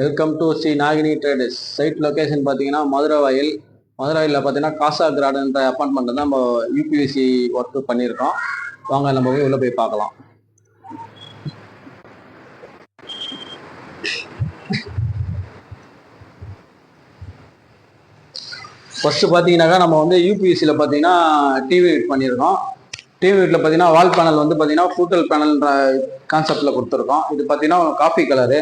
Welcome to Shri Nagini traders. Site location பார்த்தீங்கன்னா மதுரவாயில் பார்த்தீங்கன்னா காசா கிராடுன்ற apartment தான் நம்ம யூபிஎஸ்சி ஒர்க் பண்ணியிருக்கோம். வாங்க நம்ம போய் உள்ளே போய் பார்க்கலாம். ஃபர்ஸ்ட் பார்த்தீங்கன்னாக்கா நம்ம வந்து யூபிஎஸ்சியில் பார்த்தீங்கன்னா டிவி யூனிட் பண்ணியிருக்கோம். டிவி யூனிட்ல பார்த்தீங்கன்னா வால் பேனல் வந்து பார்த்தீங்கன்னா ஃபூட்டல் பேனல்ன்ற கான்செப்டில் கொடுத்துருக்கோம். இது பார்த்தீங்கன்னா காஃபி கலரு.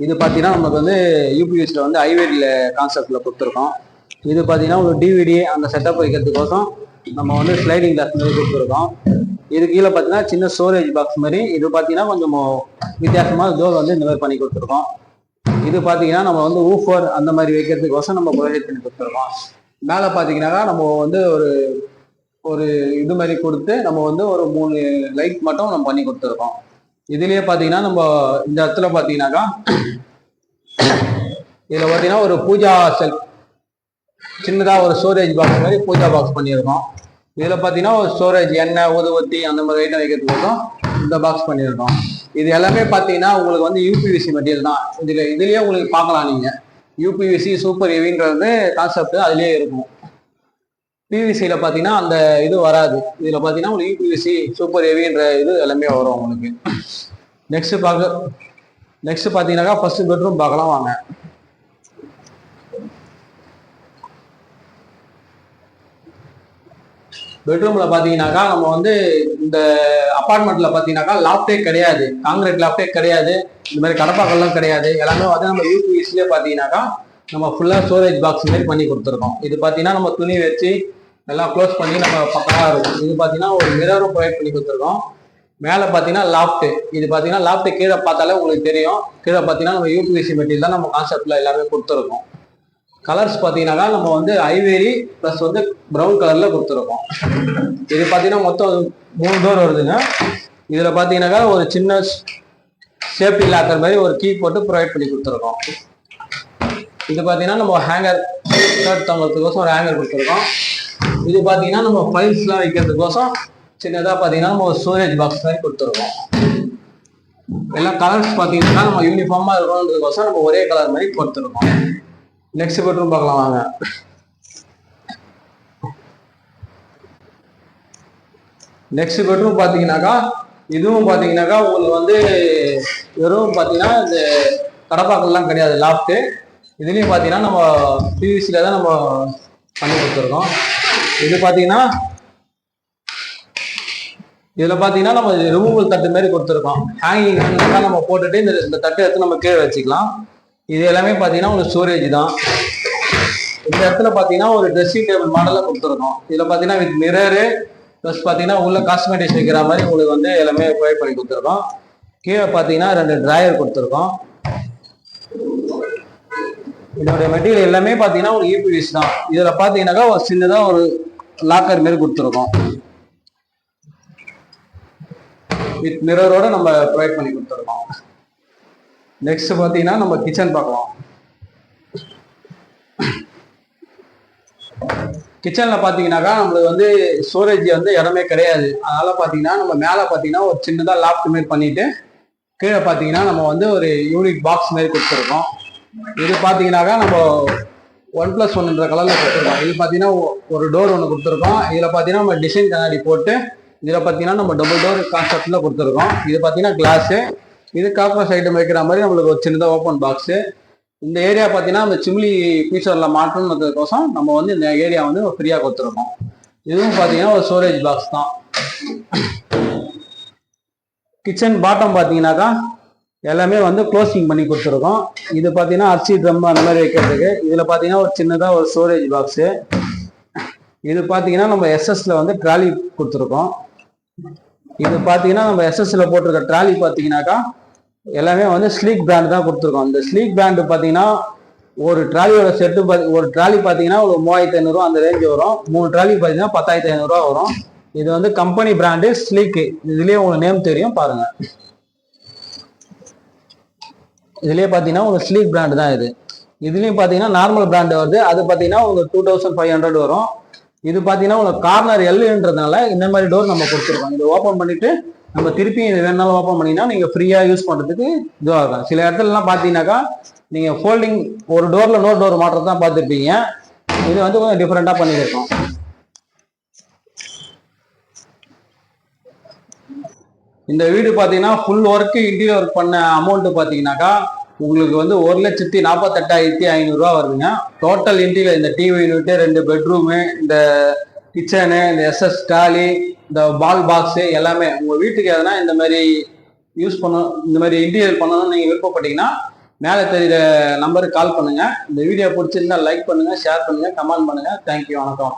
இது பார்த்தீங்கன்னா நமக்கு வந்து யூபிஎஸ்சியில் வந்து ஐவேடியில் கான்செப்டில் கொடுத்துருக்கோம். இது பார்த்தீங்கன்னா ஒரு டிவிடி அந்த செட்டப் வைக்கிறதுக்கோசம் நம்ம வந்து ஸ்லைடிங் கிளாஸ் மாதிரி கொடுத்துருக்கோம். இது கீழே பார்த்தீங்கன்னா சின்ன ஸ்டோரேஜ் பாக்ஸ் மாதிரி. இது பார்த்தீங்கன்னா கொஞ்சம் வித்தியாசமாக டோர் வந்து இந்த மாதிரி பண்ணி கொடுத்துருக்கோம். இது பார்த்தீங்கன்னா நம்ம வந்து ஊஃபர் அந்த மாதிரி வைக்கிறதுக்கோசம் நம்ம ப்ரொவைட் பண்ணி கொடுத்துருக்கோம். மேலே பார்த்தீங்கன்னாக்கா நம்ம வந்து ஒரு இது மாதிரி கொடுத்து நம்ம வந்து ஒரு 3 லைட் மட்டும் நம்ம பண்ணி கொடுத்துருக்கோம். இதுலயே பார்த்தீங்கன்னா நம்ம இந்த இடத்துல பார்த்தீங்கன்னாக்கா இதில் பார்த்தீங்கன்னா ஒரு பூஜா செல் சின்னதாக ஒரு ஸ்டோரேஜ் பாக்ஸ் மாதிரி பூஜா பாக்ஸ் பண்ணியிருக்கோம். இதில் பார்த்தீங்கன்னா ஒரு ஸ்டோரேஜ் எண்ணெய் ஊதுவத்தி அந்த மாதிரி ஐட்டம் வைக்கிறதுக்கும் இந்த பாக்ஸ் பண்ணியிருக்கோம். இது எல்லாமே பார்த்தீங்கன்னா உங்களுக்கு வந்து யூபிவிசி மெட்டீரியல் தான். இதுலேயே உங்களுக்கு பார்க்கலாம். நீங்கள் யூபிவிசி சூப்பர் ஹெவின்றது கான்செப்ட் அதுலேயே இருக்கும். பிவிசியில் பார்த்தீங்கன்னா அந்த இது வராது. இதில் பார்த்தீங்கன்னா உங்களுக்கு யூபிவிசி சூப்பர் ஹெவின்ற இது எல்லாமே வரும் உங்களுக்கு. நெக்ஸ்ட் பார்த்தீங்கன்னாக்கா ஃபர்ஸ்ட் பெட்ரூம் பார்க்கலாம் வாங்க. பெட்ரூம்ல பார்த்தீங்கன்னாக்கா நம்ம வந்து இந்த அப்பார்ட்மெண்ட்ல பார்த்தீங்கன்னாக்கா லாஃப்டே கிடையாது, காங்கிரீட் லாஃப்டே கிடையாது, இந்த மாதிரி கடப்பாக்கள்லாம் கிடையாது. எல்லாமே வந்து நம்ம யூபிவிசிலே பார்த்தீங்கன்னாக்கா நம்ம ஃபுல்லாக ஸ்டோரேஜ் பாக்ஸ் மாதிரி பண்ணி கொடுத்துருக்கோம். இது பார்த்தீங்கன்னா நம்ம துணி வச்சு எல்லாம் க்ளோஸ் பண்ணி நம்ம பக்கமாக இருக்கும். இது பார்த்தீங்கன்னா ஒரு மிரரும் ப்ரொவைட் பண்ணி கொடுத்துருக்கோம். மேலே பார்த்தீங்கன்னா லாஃப்ட்டு. இது பார்த்தீங்கன்னா லாஃப்ட்டு கீழே பார்த்தாலே உங்களுக்கு தெரியும். கீழே பார்த்தீங்கன்னா நம்ம யூபிவிசி மெட்டீரியல் தான் நம்ம கான்செப்டில் எல்லாமே கொடுத்துருக்கோம். கலர்ஸ் பார்த்தீங்கன்னாக்கா நம்ம வந்து ஐவேரி ப்ளஸ் வந்து ப்ரௌன் கலரில் கொடுத்துருக்கோம். இது பார்த்தீங்கன்னா மொத்தம் 3 டோர் வருதுங்க. இதில் பார்த்தீங்கன்னாக்கா ஒரு சின்ன சேஃப்டி லாக்கர் மாதிரி ஒரு கீ போட்டு ப்ரொவைட் பண்ணி கொடுத்துருக்கோம். இது பார்த்தீங்கன்னா நம்ம ஹேங்கர் ஷர்ட் தங்கிறதுக்கோசம் ஒரு ஹேங்கர் கொடுத்துருக்கோம். இது பார்த்தீங்கன்னா நம்ம ஃபைல்ஸ்லாம் வைக்கிறதுக்கோசம் சின்னதாக பார்த்தீங்கன்னா நம்ம ஒரு ஸ்டோரேஜ் பாக்ஸ் மாதிரி கொடுத்துருக்கோம். எல்லாம் கலர்ஸ் பார்த்தீங்கன்னா நம்ம யூனிஃபார்மாக இருக்கணுன்றதுக்கோசம் நம்ம ஒரே கலர் மாதிரி கொடுத்துருக்கோம். நெக்ஸ்ட் பெட்ரூம் பார்க்கலாம் வாங்க. நெக்ஸ்ட் பெட்ரூம் பார்த்தீங்கன்னாக்கா இதுவும் பார்த்தீங்கன்னாக்கா உங்களுக்கு வந்து வெறும் பார்த்தீங்கன்னா இந்த கடப்பாக்கள்லாம் கிடையாது, லாஃப்ட்டு. இதுலேயும் பார்த்தீங்கன்னா நம்ம பிவிசியில் தான் நம்ம பண்ணி கொடுத்துருக்கோம். இது பார்த்தீங்கன்னா இதில் பார்த்தீங்கன்னா நம்ம ரிமூவல் தட்டு மாதிரி கொடுத்துருக்கோம். ஹேங்கிங் நம்ம போட்டுட்டு இந்த தட்டை எடுத்து நம்ம கீழே வச்சுக்கலாம். இது எல்லாமே பார்த்தீங்கன்னா உங்களுக்கு ஸ்டோரேஜ் தான். இந்த இடத்துல பார்த்தீங்கன்னா ஒரு ட்ரெஸ்ஸிங் டேபிள் மாடலில் கொடுத்துருக்கோம். இதில் பார்த்தீங்கன்னா வித் மிரரு ப்ளஸ் பார்த்தீங்கன்னா உள்ள காஸ்மெட்டிக்ஸ் வைக்கிற மாதிரி உங்களுக்கு வந்து எல்லாமே ப்ரொவைட் பண்ணி கொடுத்துருக்கோம். கீழே பார்த்தீங்கன்னா 2 டிராயர் கொடுத்துருக்கோம். இதோடைய மெட்டீரியல் எல்லாமே பார்த்தீங்கன்னா ஒரு யூபிவிசி தான். இதில் பார்த்தீங்கன்னாக்கா ஒரு சின்னதாக ஒரு லாக்கர் மாரி கொடுத்துருக்கோம். வித் மிரரோட நம்ம ப்ரொவைட் பண்ணி கொடுத்துருக்கோம். நெக்ஸ்ட் பார்த்தீங்கன்னா நம்ம கிச்சன் பார்க்கலாம். கிச்சனில் பார்த்தீங்கன்னாக்கா நம்மளுக்கு வந்து ஸ்டோரேஜ் வந்து இடமே கிடையாது. அதனால பார்த்தீங்கன்னா நம்ம மேலே பார்த்தீங்கன்னா ஒரு சின்னதாக லாஃப்ட் மாரி பண்ணிட்டு கீழே பார்த்தீங்கன்னா நம்ம வந்து ஒரு யூனிட் பாக்ஸ் மாதிரி கொடுத்துருக்கோம். இது பார்த்தீங்கன்னாக்கா நம்ம 1+1ன்ற கலரில் கொடுத்துருக்கோம். இது பார்த்தீங்கன்னா ஒரு டோர் ஒன்று கொடுத்துருக்கோம். இதில் பார்த்தீங்கன்னா நம்ம டிசைன் கண்ணாடி போட்டு இதில் பார்த்தீங்கன்னா நம்ம டபுள் டோர் கான்செப்டில் கொடுத்துருக்கோம். இது பார்த்தீங்கன்னா கிளாஸு. இது காக்ரோச் ஐட்டம் வைக்கிற மாதிரி நம்மளுக்கு ஒரு சின்னதாக ஓப்பன் பாக்ஸு. இந்த ஏரியா பார்த்தீங்கன்னா நம்ம சிம்லி ஃபியூச்சரில் மாற்றணுன்றதுக்கோசம் நம்ம வந்து இந்த ஏரியா வந்து ஃப்ரீயாக கொடுத்துருக்கோம். இதுவும் பார்த்தீங்கன்னா ஒரு ஸ்டோரேஜ் பாக்ஸ் தான். கிச்சன் பாட்டம் பார்த்தீங்கன்னாக்கா எல்லாமே வந்து க்ளோசிங் பண்ணி கொடுத்துருக்கோம். இது பார்த்தீங்கன்னா அரிசி ட்ரம் அந்த மாதிரி வைக்கிறதுக்கு. இதில் பார்த்தீங்கன்னா ஒரு சின்னதாக ஒரு ஸ்டோரேஜ் பாக்ஸு. இது பார்த்தீங்கன்னா நம்ம எஸ்எஸ்ல வந்து ட்ராலி கொடுத்துருக்கோம். இது பார்த்தீங்கன்னா நம்ம எஸ்எஸ்ல போட்டிருக்க ட்ராலி பார்த்தீங்கன்னாக்கா எல்லாமே வந்து ஸ்லீக் பிராண்ட் தான் கொடுத்துருக்கோம். இந்த ஸ்லீக் பிராண்டு பார்த்தீங்கன்னா ஒரு ட்ராலியோட செட்டு ஒரு ட்ராலி பார்த்தீங்கன்னா ஒரு 3500 அந்த ரேஞ்ச் வரும். 3 ட்ராலி பார்த்தீங்கன்னா 10,500 வரும். இது வந்து கம்பெனி பிராண்டு ஸ்லீக். இதுலேயே உங்களுக்கு நேம் தெரியும் பாருங்க. இதுலேயே பார்த்தீங்கன்னா உங்களுக்கு ஸ்லீக் பிராண்டு தான் இது. இதுலேயும் பார்த்தீங்கன்னா நார்மல் பிராண்டு வருது. அது பார்த்தீங்கன்னா உங்களுக்கு 2500 வரும். இது பார்த்தீங்கன்னா உங்களுக்கு கார்னர் எல்ன்றதுனால இந்த மாதிரி டோர் நம்ம கொடுத்துருக்கோம். இது ஓப்பன் பண்ணிட்டு நம்ம திருப்பி இது வேணாலும் ஓப்பன் பண்ணிங்கன்னா நீங்கள் ஃப்ரீயாக யூஸ் பண்ணுறதுக்கு இதுவாக இருக்கும். சில இடத்துலலாம் பார்த்தீங்கன்னாக்கா நீங்கள் ஃபோல்டிங் ஒரு டோரில் இன்னொரு டோர் மாட்டுறது தான் பார்த்துருப்பீங்க. இது வந்து கொஞ்சம் டிஃப்ரெண்ட்டாக பண்ணியிருக்கோம். இந்த வீடு பார்த்தீங்கன்னா ஃபுல் ஒர்க்கு இன்டீரியர் ஒர்க் பண்ண அமௌண்ட்டு பார்த்தீங்கன்னாக்கா உங்களுக்கு வந்து 1,48,500 வருதுங்க. டோட்டல் இன்டீரியர் இந்த டிவி யூனிட்டு, 2 பெட்ரூமு, இந்த கிச்சனு, இந்த எஸ்எஸ் டாலி, இந்த பால் பாக்ஸு எல்லாமே உங்கள் வீட்டுக்கு எதனா இந்த மாதிரி யூஸ் பண்ணணும், இந்த மாதிரி இன்டீரியர் பண்ணணும்னு நீங்கள் விருப்பப்பட்டீங்கன்னா மேலே தெரியுற நம்பருக்கு கால் பண்ணுங்கள். இந்த வீடியோ பிடிச்சிருந்தா லைக் பண்ணுங்கள், ஷேர் பண்ணுங்கள், கமெண்ட் பண்ணுங்கள். தேங்க்யூ, வணக்கம்.